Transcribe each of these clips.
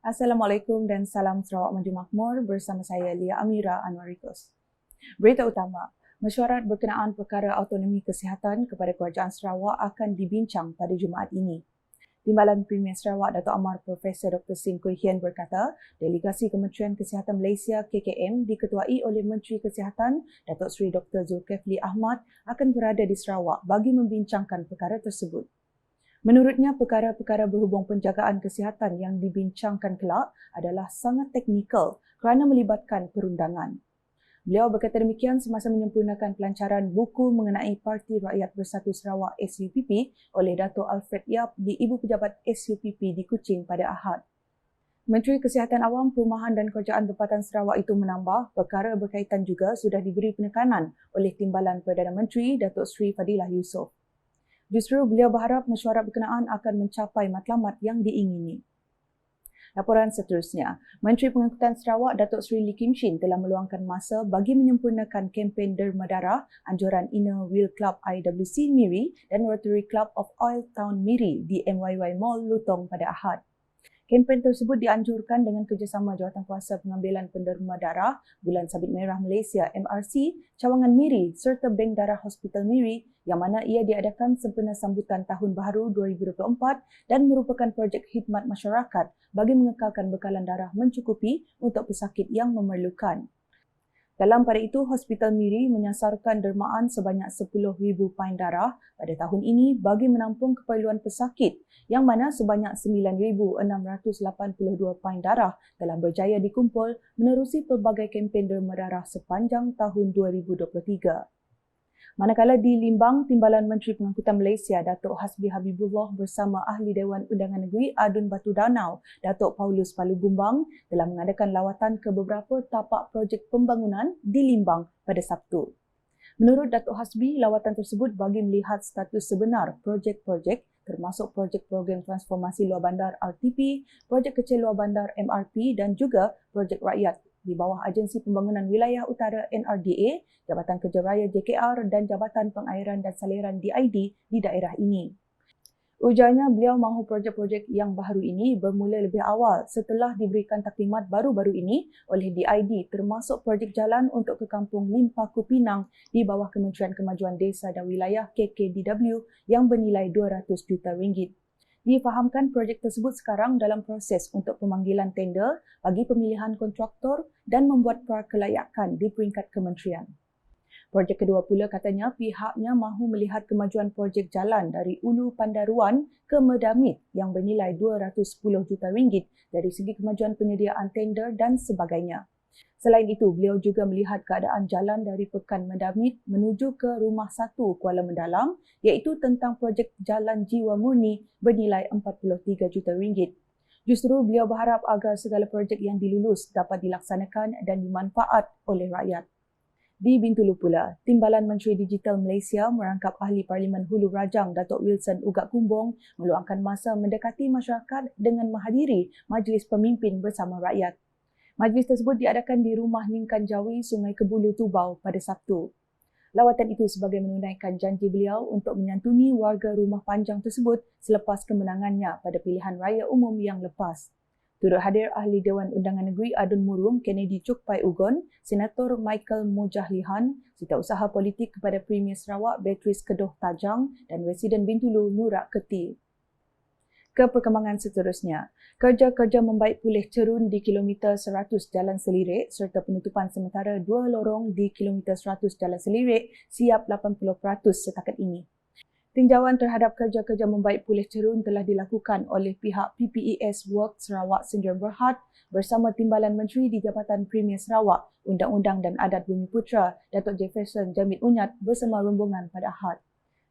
Assalamualaikum dan salam Sarawak Maju Makmur bersama saya Lia Amira Anwarikus. Berita utama, mesyuarat berkenaan perkara autonomi kesihatan kepada Kerajaan Sarawak akan dibincang pada Jumaat ini. Timbalan Premier Sarawak Dato' Amar Profesor Dr. Sim Kui Hien berkata, delegasi Kementerian Kesihatan Malaysia KKM diketuai oleh Menteri Kesihatan Datuk Seri Dr. Zulkifli Ahmad akan berada di Sarawak bagi membincangkan perkara tersebut. Menurutnya, perkara-perkara berhubung penjagaan kesihatan yang dibincangkan kelak adalah sangat teknikal kerana melibatkan perundangan. Beliau berkata demikian semasa menyempurnakan pelancaran buku mengenai Parti Rakyat Bersatu Sarawak SUPP oleh Dato' Alfred Yap di Ibu Pejabat SUPP di Kuching pada Ahad. Menteri Kesihatan Awam, Perumahan dan Kerajaan Tempatan Sarawak itu menambah, perkara berkaitan juga sudah diberi penekanan oleh Timbalan Perdana Menteri Datuk Seri Fadilah Yusof. Justru beliau berharap mesyuarat berkenaan akan mencapai matlamat yang diingini. Laporan seterusnya, Menteri Pengangkutan Sarawak Datuk Seri Lee Kim Shin telah meluangkan masa bagi menyempurnakan kempen derma darah anjuran Inner Wheel Club IWC Miri dan Rotary Club of Oil Town Miri di MYY Mall Lutong pada Ahad. Kempen tersebut dianjurkan dengan kerjasama Jawatankuasa Pengambilan Penderma Darah, Bulan Sabit Merah Malaysia MRC, Cawangan Miri serta Bank Darah Hospital Miri yang mana ia diadakan sempena sambutan Tahun Baharu 2024 dan merupakan projek khidmat masyarakat bagi mengekalkan bekalan darah mencukupi untuk pesakit yang memerlukan. Dalam pada itu, Hospital Miri menyasarkan dermaan sebanyak 10,000 pain darah pada tahun ini bagi menampung keperluan pesakit yang mana sebanyak 9,682 pain darah telah berjaya dikumpul menerusi pelbagai kempen derma darah sepanjang tahun 2023. Manakala di Limbang, Timbalan Menteri Pengangkutan Malaysia Datuk Hasbi Habibullah bersama Ahli Dewan Undangan Negeri Adun Batu Danau Datuk Paulus Palugumbang telah mengadakan lawatan ke beberapa tapak projek pembangunan di Limbang pada Sabtu. Menurut Datuk Hasbi, lawatan tersebut bagi melihat status sebenar projek-projek termasuk projek program transformasi luar bandar RTP, projek kecil luar bandar MRP dan juga projek rakyat di bawah Agensi Pembangunan Wilayah Utara NRDA, Jabatan Kerja Raya JKR dan Jabatan Pengairan dan Saliran DID di daerah ini. Ujarnya beliau mahu projek-projek yang baru ini bermula lebih awal setelah diberikan taklimat baru-baru ini oleh DID termasuk projek jalan untuk ke Kampung Limpaku Pinang di bawah Kementerian Kemajuan Desa dan Wilayah KKDW yang bernilai 200 juta ringgit. Difahamkan projek tersebut sekarang dalam proses untuk pemanggilan tender bagi pemilihan kontraktor dan membuat prakelayakan di peringkat kementerian. Projek kedua pula katanya pihaknya mahu melihat kemajuan projek jalan dari Ulu Pandaruan ke Medamit yang bernilai 210 juta ringgit dari segi kemajuan penyediaan tender dan sebagainya. Selain itu, beliau juga melihat keadaan jalan dari Pekan Medamit menuju ke Rumah 1 Kuala Mendalam iaitu tentang projek Jalan Jiwa Murni bernilai 43 juta ringgit. Justru beliau berharap agar segala projek yang dilulus dapat dilaksanakan dan dimanfaat oleh rakyat. Di Bintulu pula, Timbalan Menteri Digital Malaysia merangkap Ahli Parlimen Hulu Rajang Datuk Wilson Ugak Kumbong meluangkan masa mendekati masyarakat dengan menghadiri Majlis Pemimpin Bersama Rakyat. Majlis tersebut diadakan di Rumah Ningkan Jawi, Sungai Kebulu, Tubau pada Sabtu. Lawatan itu sebagai menunaikan janji beliau untuk menyantuni warga rumah panjang tersebut selepas kemenangannya pada pilihan raya umum yang lepas. Turut hadir Ahli Dewan Undangan Negeri Adun Murum Kennedy Cukpai Ugon, Senator Michael Mujahlihan, Setiausaha Politik kepada Premier Sarawak Beatrice Kedoh Tajang dan Residen Bintulu Nurak Keti. Ke perkembangan seterusnya, kerja-kerja membaik pulih cerun di kilometer 100 Jalan Selirik serta penutupan sementara 2 lorong di kilometer 100 Jalan Selirik siap 80% setakat ini. Tinjauan terhadap kerja-kerja membaik pulih cerun telah dilakukan oleh pihak PPES Work Sarawak Sdn Bhd bersama Timbalan Menteri di Jabatan Premier Sarawak, Undang-Undang dan Adat Bumi Putra, Datuk Jefferson Jamit Unyat bersama rombongan pada Ahad.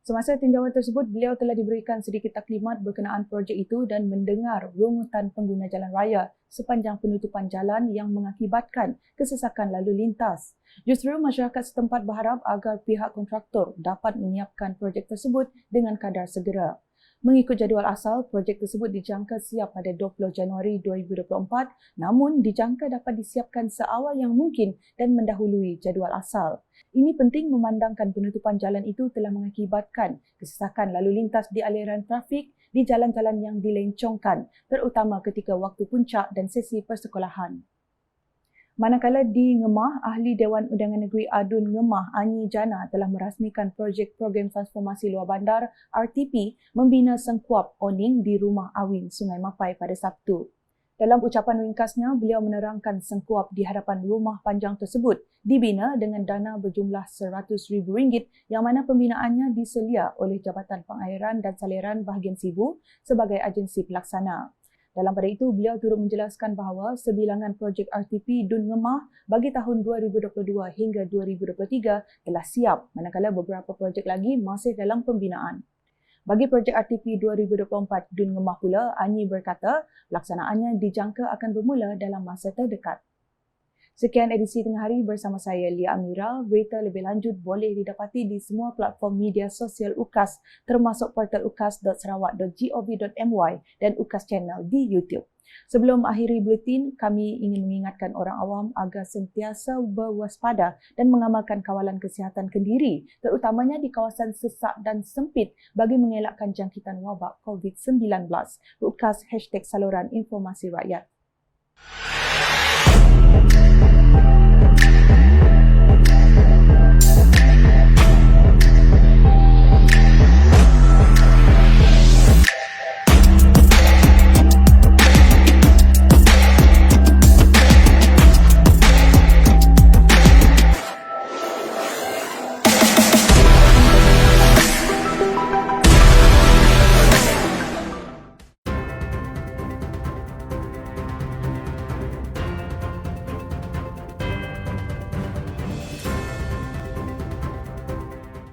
Semasa tinjauan tersebut, beliau telah diberikan sedikit taklimat berkenaan projek itu dan mendengar rungutan pengguna jalan raya sepanjang penutupan jalan yang mengakibatkan kesesakan lalu lintas. Justru masyarakat setempat berharap agar pihak kontraktor dapat menyiapkan projek tersebut dengan kadar segera. Mengikut jadual asal, projek tersebut dijangka siap pada 20 Januari 2024 namun dijangka dapat disiapkan seawal yang mungkin dan mendahului jadual asal. Ini penting memandangkan penutupan jalan itu telah mengakibatkan kesesakan lalu lintas di aliran trafik di jalan-jalan yang dilencongkan, terutama ketika waktu puncak dan sesi persekolahan. Manakala di Ngemah, Ahli Dewan Undangan Negeri Adun Ngemah Anyi Jana telah merasmikan projek program transformasi luar bandar RTP membina sengkuap Oning di Rumah Awin, Sungai Mapai pada Sabtu. Dalam ucapan ringkasnya, beliau menerangkan sengkuap di hadapan rumah panjang tersebut dibina dengan dana berjumlah RM100,000 yang mana pembinaannya diselia oleh Jabatan Pengairan dan Saliran Bahagian Sibu sebagai agensi pelaksana. Dalam pada itu, beliau turut menjelaskan bahawa sebilangan projek RTP Dun Ngemah bagi tahun 2022 hingga 2023 telah siap, manakala beberapa projek lagi masih dalam pembinaan. Bagi projek RTP 2024 Dun Ngemah pula, Anyi berkata pelaksanaannya dijangka akan bermula dalam masa terdekat. Sekian edisi Tengah Hari bersama saya, Lia Amira. Berita lebih lanjut boleh didapati di semua platform media sosial UKAS termasuk portal ukas.sarawak.gov.my dan UKAS Channel di YouTube. Sebelum akhiri buletin, kami ingin mengingatkan orang awam agar sentiasa berwaspada dan mengamalkan kawalan kesihatan kendiri, terutamanya di kawasan sesak dan sempit bagi mengelakkan jangkitan wabak COVID-19. UKAS #Saluran Informasi Rakyat.